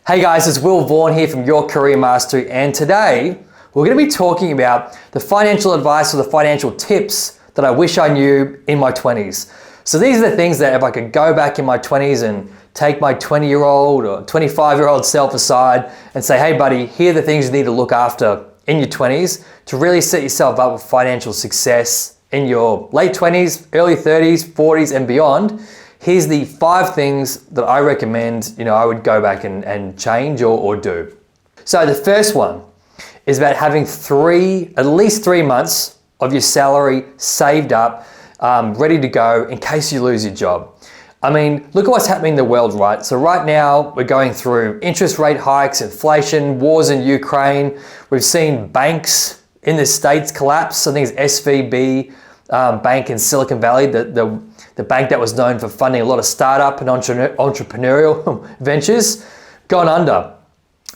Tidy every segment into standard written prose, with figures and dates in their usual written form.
Hey guys, it's Vaughan here from Your Career Mastery, and today we're going to be talking about the financial advice or the financial tips that I wish I knew in my 20s. So these are the things that if I could go back in my 20s and take my 20-year-old or 25-year-old self aside and say, hey buddy, here are the things you need to look after in your 20s to really set yourself up with financial success in your late 20s, early 30s, 40s and beyond. Here's the 5 things that I recommend, I would go back and change or do. So the first one is about having at least 3 months of your salary saved up, ready to go in case you lose your job. I mean, look at what's happening in the world, right? So right now we're going through interest rate hikes, inflation, wars in Ukraine. We've seen banks in the States collapse. I think it's SVB Bank in Silicon Valley, the bank that was known for funding a lot of startup and entrepreneurial ventures, gone under.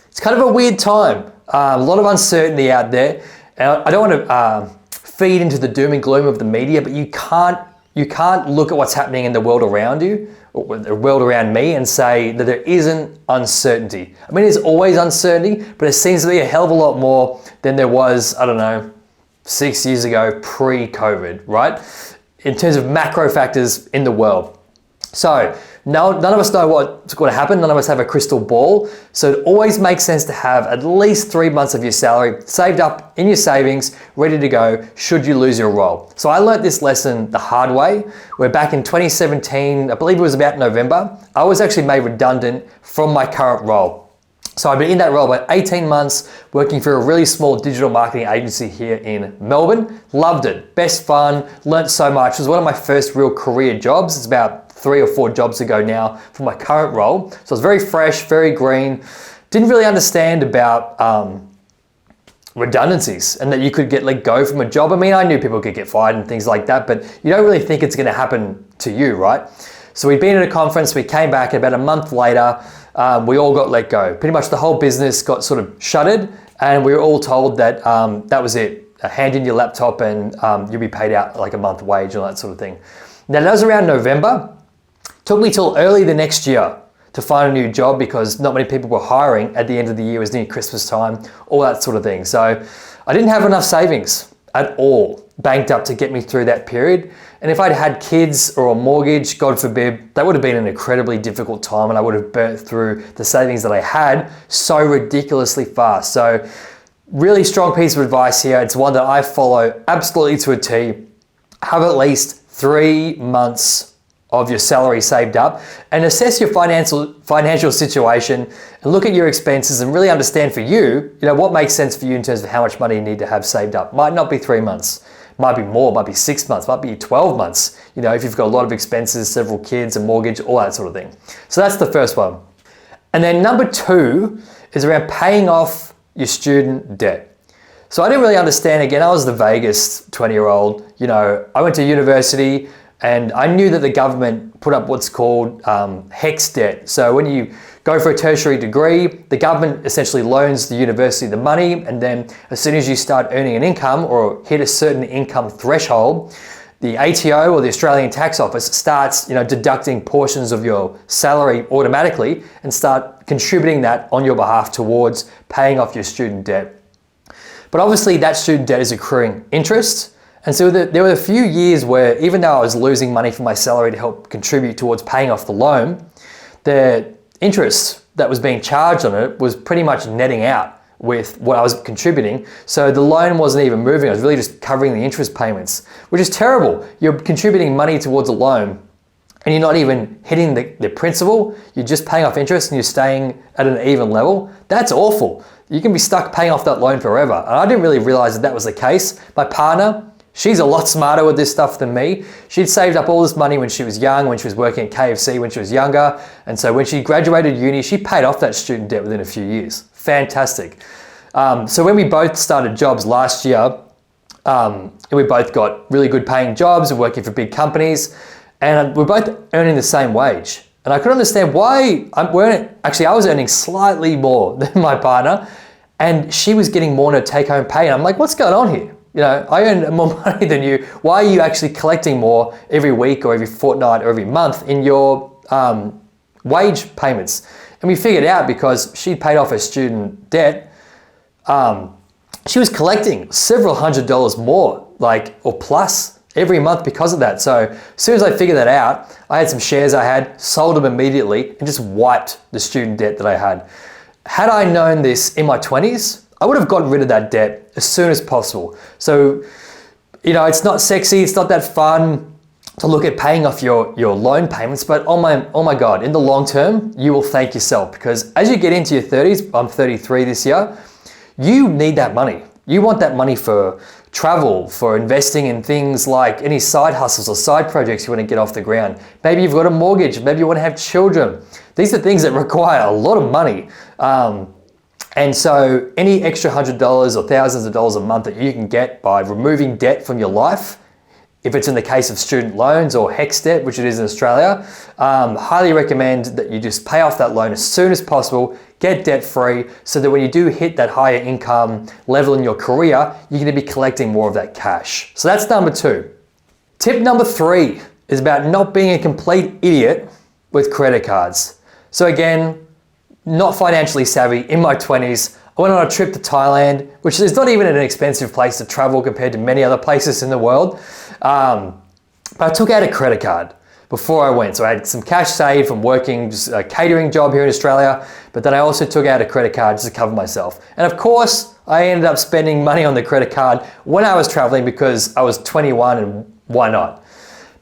It's kind of a weird time. A lot of uncertainty out there. And I don't want to feed into the doom and gloom of the media, but you can't look at what's happening in the world around you, or the world around me, and say that there isn't uncertainty. I mean, there's always uncertainty, but it seems to be a hell of a lot more than there was, 6 years ago, pre-COVID, right? In terms of macro factors in the world. So none of us know what's going to happen. None of us have a crystal ball. So it always makes sense to have at least 3 months of your salary saved up in your savings, ready to go should you lose your role. So I learned this lesson the hard way, where back in 2017, I believe it was about November, I was actually made redundant from my current role. So I've been in that role about 18 months, working for a really small digital marketing agency here in Melbourne. Loved it, best fun, learnt so much. It was one of my first real career jobs. It's about 3 or 4 jobs ago now for my current role. So it's very fresh, very green. Didn't really understand about redundancies and that you could get let go from a job. I mean, I knew people could get fired and things like that, but you don't really think it's gonna happen to you, right? So we'd been at a conference, we came back about a month later, we all got let go. Pretty much the whole business got sort of shuttered, and we were all told that that was it. Hand in your laptop and you'll be paid out like a month wage and that sort of thing. Now that was around November. Took me till early the next year to find a new job because not many people were hiring at the end of the year. It was near Christmas time, all that sort of thing. So I didn't have enough savings at all banked up to get me through that period. And if I'd had kids or a mortgage, God forbid, that would have been an incredibly difficult time, and I would have burnt through the savings that I had so ridiculously fast. So really strong piece of advice here. It's one that I follow absolutely to a T. Have at least 3 months of your salary saved up and assess your financial situation and look at your expenses and really understand for you, what makes sense for you in terms of how much money you need to have saved up. Might not be 3 months, might be more, might be 6 months, might be 12 months, if you've got a lot of expenses, several kids, a mortgage, all that sort of thing. So that's the first one. And then number 2 is around paying off your student debt. So I didn't really understand, again, I was the vaguest 20-year-old, I went to university, and I knew that the government put up what's called HECS debt. So when you go for a tertiary degree, the government essentially loans the university the money, and then as soon as you start earning an income or hit a certain income threshold, the ATO or the Australian Tax Office starts deducting portions of your salary automatically and start contributing that on your behalf towards paying off your student debt. But obviously that student debt is accruing interest. And so there were a few years where even though I was losing money from my salary to help contribute towards paying off the loan, the interest that was being charged on it was pretty much netting out with what I was contributing. So the loan wasn't even moving. I was really just covering the interest payments, which is terrible. You're contributing money towards a loan and you're not even hitting the principal. You're just paying off interest and you're staying at an even level. That's awful. You can be stuck paying off that loan forever. And I didn't really realize that was the case. My partner, she's a lot smarter with this stuff than me. She'd saved up all this money when she was young, when she was working at KFC, when she was younger. And so when she graduated uni, she paid off that student debt within a few years. Fantastic. So when we both started jobs last year, we both got really good paying jobs and working for big companies, and we're both earning the same wage. And I couldn't understand why I was earning slightly more than my partner, and she was getting more in her take-home pay. And I'm like, what's going on here? I earn more money than you. Why are you actually collecting more every week or every fortnight or every month in your wage payments? And we figured out because she'd paid off her student debt, she was collecting several $100s more, or plus every month because of that. So as soon as I figured that out, I had some shares I had, sold them immediately, and just wiped the student debt that I had. Had I known this in my 20s, I would have gotten rid of that debt as soon as possible. So, it's not sexy, it's not that fun to look at paying off your loan payments, but oh my God, in the long term, you will thank yourself, because as you get into your 30s, I'm 33 this year, you need that money. You want that money for travel, for investing in things like any side hustles or side projects you want to get off the ground. Maybe you've got a mortgage, maybe you want to have children. These are things that require a lot of money. And so any extra $100 or thousands of dollars a month that you can get by removing debt from your life, if it's in the case of student loans or HECS debt, which it is in Australia, highly recommend that you just pay off that loan as soon as possible, get debt free, so that when you do hit that higher income level in your career, you're gonna be collecting more of that cash. So that's number 2. Tip number 3 is about not being a complete idiot with credit cards. So again, not financially savvy in my 20s. I went on a trip to Thailand, which is not even an expensive place to travel compared to many other places in the world. But I took out a credit card before I went. So I had some cash saved from working just a catering job here in Australia, but then I also took out a credit card just to cover myself. And of course, I ended up spending money on the credit card when I was traveling because I was 21 and why not?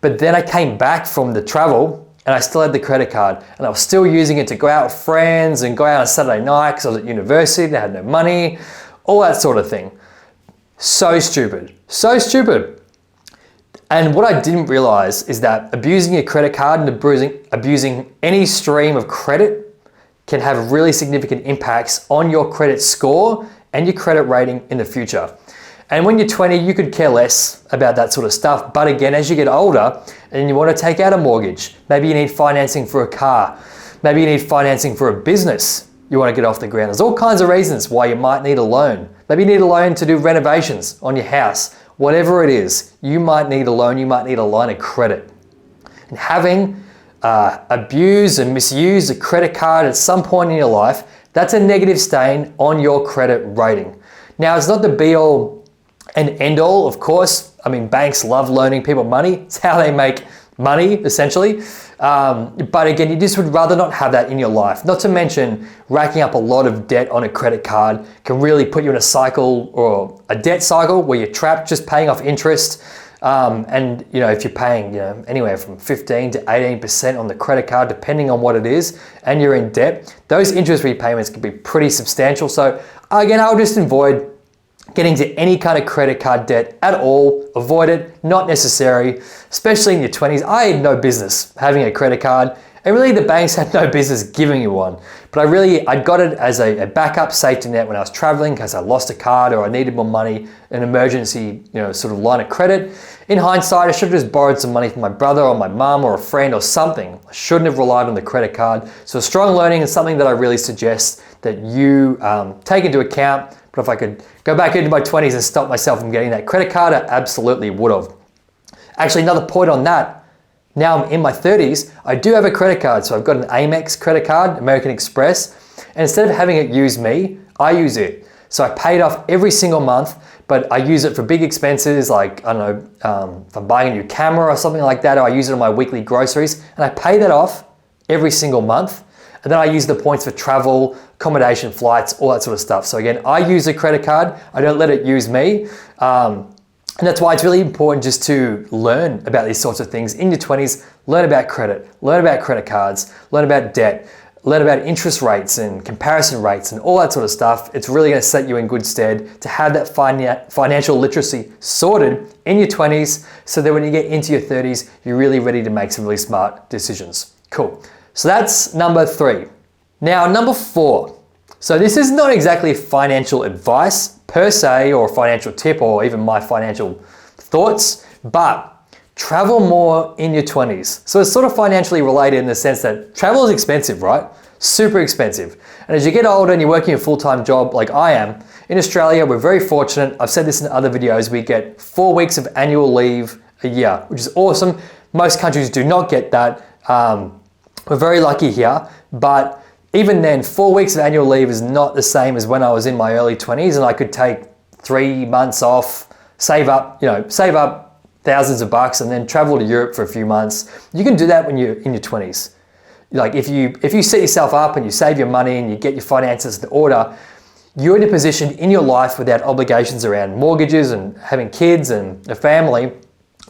But then I came back from the travel and I still had the credit card and I was still using it to go out with friends and go out on Saturday night because I was at university and I had no money, all that sort of thing. So stupid, so stupid. And what I didn't realize is that abusing a credit card and abusing any stream of credit can have really significant impacts on your credit score and your credit rating in the future. And when you're 20, you could care less about that sort of stuff. But again, as you get older and you want to take out a mortgage, maybe you need financing for a car, maybe you need financing for a business you want to get off the ground. There's all kinds of reasons why you might need a loan. Maybe you need a loan to do renovations on your house. Whatever it is, you might need a loan, you might need a line of credit. And having abused and misused a credit card at some point in your life, that's a negative stain on your credit rating. Now, it's not the be-all and end all, of course. I mean, banks love loaning people money. It's how they make money, essentially. But again, you just would rather not have that in your life. Not to mention, racking up a lot of debt on a credit card can really put you in a cycle or a debt cycle where you're trapped just paying off interest. And if you're paying anywhere from 15 to 18% on the credit card, depending on what it is, and you're in debt, those interest repayments can be pretty substantial. So again, I'll just avoid getting to any kind of credit card debt at all. Avoid it, not necessary, especially in your 20s. I had no business having a credit card, and really the banks had no business giving you one. But I got it as a backup safety net when I was traveling because I lost a card or I needed more money, an emergency, sort of line of credit. In hindsight, I should have just borrowed some money from my brother or my mum or a friend or something. I shouldn't have relied on the credit card. So strong learning is something that I really suggest that you take into account. But if I could go back into my 20s and stop myself from getting that credit card, I absolutely would have. Actually, another point on that, now I'm in my 30s, I do have a credit card. So I've got an Amex credit card, American Express, and instead of having it use me, I use it. So I pay it off every single month, but I use it for big expenses like, I don't know, if I'm buying a new camera or something like that, or I use it on my weekly groceries, and I pay that off every single month. And then I use the points for travel, accommodation, flights, all that sort of stuff. So again, I use a credit card. I don't let it use me. And that's why it's really important just to learn about these sorts of things in your 20s. Learn about credit, learn about credit cards, learn about debt, learn about interest rates and comparison rates and all that sort of stuff. It's really going to set you in good stead to have that financial literacy sorted in your 20s so that when you get into your 30s, you're really ready to make some really smart decisions. Cool. So that's number 3. Now, number 4. So this is not exactly financial advice per se or a financial tip or even my financial thoughts, but travel more in your 20s. So it's sort of financially related in the sense that travel is expensive, right? Super expensive. And as you get older and you're working a full-time job like I am, in Australia, we're very fortunate. I've said this in other videos, we get 4 weeks of annual leave a year, which is awesome. Most countries do not get that. We're very lucky here, but even then, 4 weeks of annual leave is not the same as when I was in my early 20s and I could take 3 months off, save up thousands of bucks and then travel to Europe for a few months. You can do that when you're in your 20s. Like if you set yourself up and you save your money and you get your finances in order, you're in a position in your life without obligations around mortgages and having kids and a family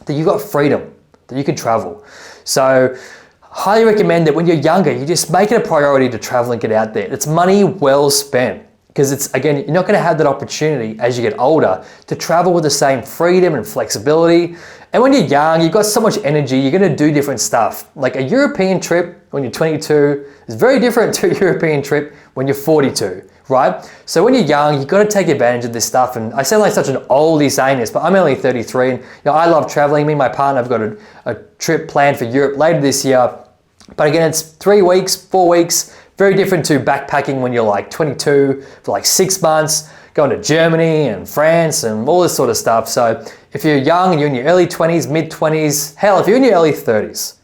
that you've got freedom, that you can travel. So highly recommend that when you're younger, you just make it a priority to travel and get out there. It's money well spent because it's, again, you're not going to have that opportunity as you get older to travel with the same freedom and flexibility. And when you're young, you've got so much energy, you're going to do different stuff. Like a European trip when you're 22 is very different to a European trip when you're 42, right? So when you're young, you've got to take advantage of this stuff. And I sound like such an oldie saying this, but I'm only 33 and I love traveling. Me and my partner have got a trip planned for Europe later this year. But again, it's 3 weeks, 4 weeks, very different to backpacking when you're like 22 for like 6 months, going to Germany and France and all this sort of stuff. So if you're young and you're in your early 20s, mid 20s, hell, if you're in your early 30s,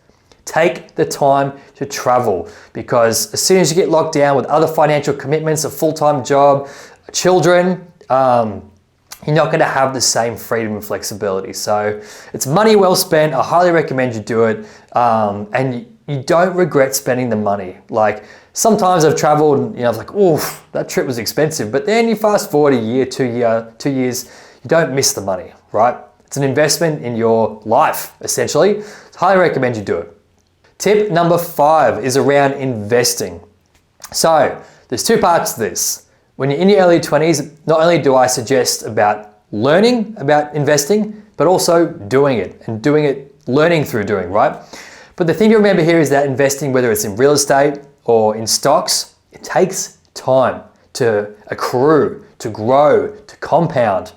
take the time to travel because as soon as you get locked down with other financial commitments, a full-time job, children, you're not going to have the same freedom and flexibility. So it's money well spent. I highly recommend you do it. And you don't regret spending the money. Like sometimes I've traveled and I was like, oof, that trip was expensive. But then you fast forward a year, 2 years, you don't miss the money, right? It's an investment in your life, essentially. So highly recommend you do it. Tip number 5 is around investing. So there's 2 parts to this. When you're in your early 20s, not only do I suggest about learning about investing, but also doing it and doing it, learning through doing, right? But the thing to remember here is that investing, whether it's in real estate or in stocks, it takes time to accrue, to grow, to compound.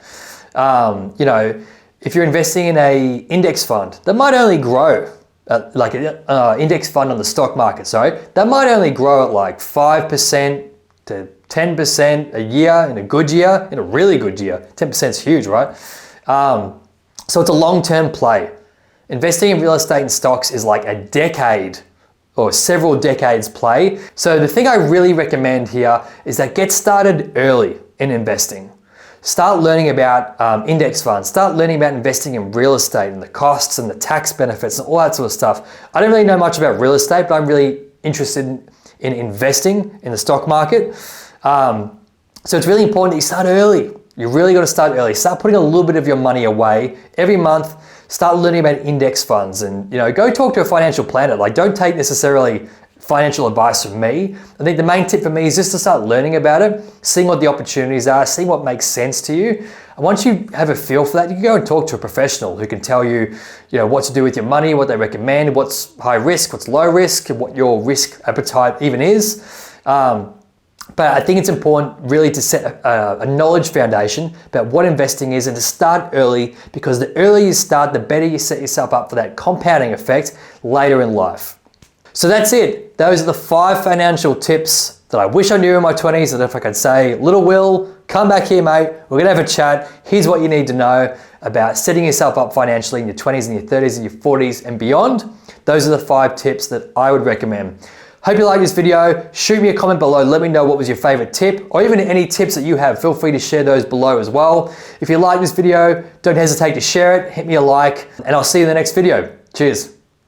If you're investing in a index fund, that might only grow, like an index fund on the stock market, sorry, that might only grow at like 5% to 10% a year in a good year, in a really good year. 10% is huge, right? So it's a long-term play. Investing in real estate and stocks is like a decade or several decades play. So the thing I really recommend here is that get started early in investing. Start learning about index funds, start learning about investing in real estate and the costs and the tax benefits and all that sort of stuff. I don't really know much about real estate, but I'm really interested in investing in the stock market. So it's really important that you start early. You really got to start early. Start putting a little bit of your money away every month. Start learning about index funds and go talk to a financial planner. Like don't take necessarily financial advice from me. I think the main tip for me is just to start learning about it, seeing what the opportunities are, seeing what makes sense to you. And once you have a feel for that, you can go and talk to a professional who can tell you, what to do with your money, what they recommend, what's high risk, what's low risk, and what your risk appetite even is. But I think it's important really to set a knowledge foundation about what investing is and to start early, because the earlier you start, the better you set yourself up for that compounding effect later in life. So that's it. Those are the 5 financial tips that I wish I knew in my 20s. And if I could say, little Will, come back here, mate. We're gonna have a chat. Here's what you need to know about setting yourself up financially in your 20s and your 30s and your 40s and beyond. Those are the 5 tips that I would recommend. Hope you like this video. Shoot me a comment below. Let me know what was your favorite tip, or even any tips that you have. Feel free to share those below as well. If you like this video, don't hesitate to share it. Hit me a like, and I'll see you in the next video. Cheers.